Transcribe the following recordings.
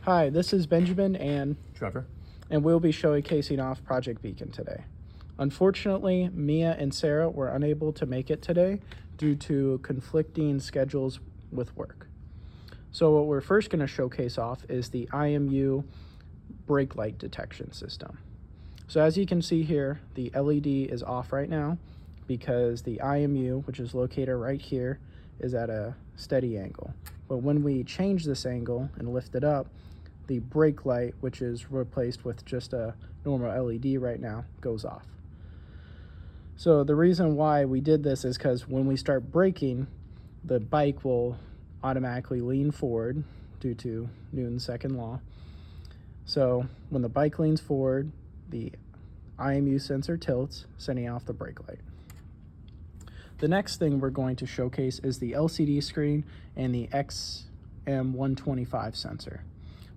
Hi, this is Benjamin Trevor. and we'll be showcasing off Project Beacon today. Unfortunately, Mia and Sarah were unable to make it today due to conflicting schedules with work. So what we're first going to showcase off is the IMU brake light detection system. So as you can see here, the LED is off right now because the IMU, which is located right here, is at a steady angle. But when we change this angle and lift it up, the brake light, which is replaced with just a normal LED right now, goes off. So the reason why we did this is because when we start braking, the bike will automatically lean forward due to Newton's second law. So when the bike leans forward, the IMU sensor tilts, sending off the brake light. The next thing we're going to showcase is the LCD screen and the XM125 sensor.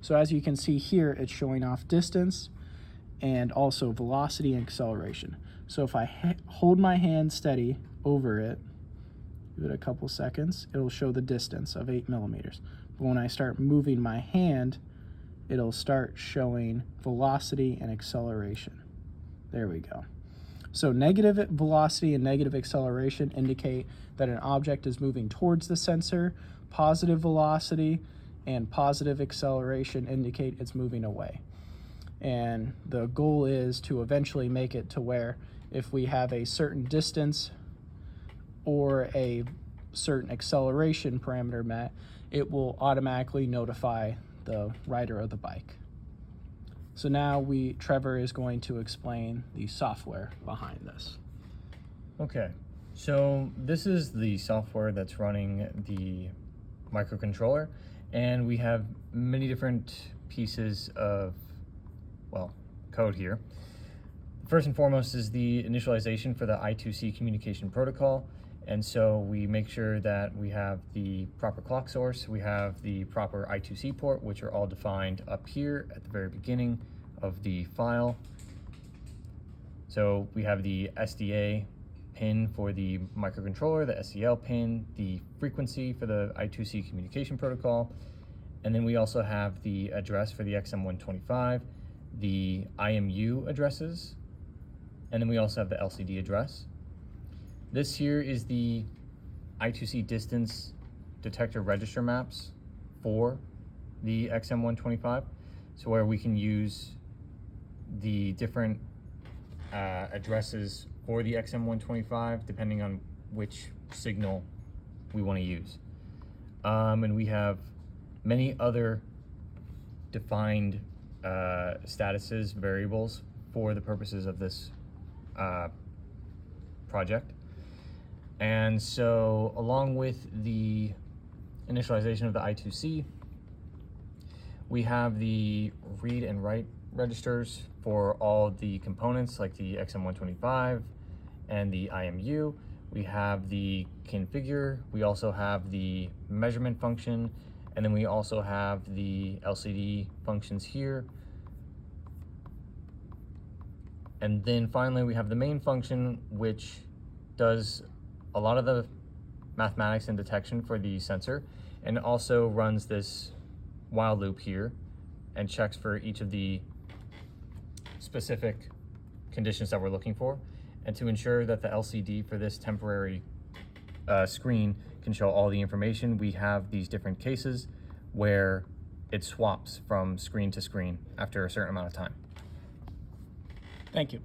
So as you can see here, it's showing off distance and also velocity and acceleration. So if I hold my hand steady over it, give it a couple seconds, it'll show the distance of 8 millimeters. But when I start moving my hand, it'll start showing velocity and acceleration. There we go. So negative velocity and negative acceleration indicate that an object is moving towards the sensor. Positive velocity and positive acceleration indicate it's moving away. And the goal is to eventually make it to where if we have a certain distance or a certain acceleration parameter met, it will automatically notify the rider of the bike. So now Trevor is going to explain the software behind this. Okay, so this is the software that's running the microcontroller, and we have many different pieces of, well, code here. First and foremost is the initialization for the I2C communication protocol. And so we make sure that we have the proper clock source, we have the proper I2C port, which are all defined up here at the very beginning of the file. So we have the SDA pin for the microcontroller, the SCL pin, the frequency for the I2C communication protocol, and then we also have the address for the XM125, the IMU addresses, and then we also have the LCD address. This here is the I2C distance detector register maps for the XM125. So where we can use the different addresses for the XM125 depending on which signal we want to use. And we have many other defined statuses, variables for the purposes of this project. And so along with the initialization of the I2C, we have the read and write registers for all the components like the XM125 and the IMU. We have the configure, we also have the measurement function, and then we also have the LCD functions here. And then finally we have the main function, which does a lot of the mathematics and detection for the sensor, and also runs this while loop here and checks for each of the specific conditions that we're looking for, and to ensure that the LCD for this temporary screen can show all the information. We have these different cases where it swaps from screen to screen after a certain amount of time. Thank you.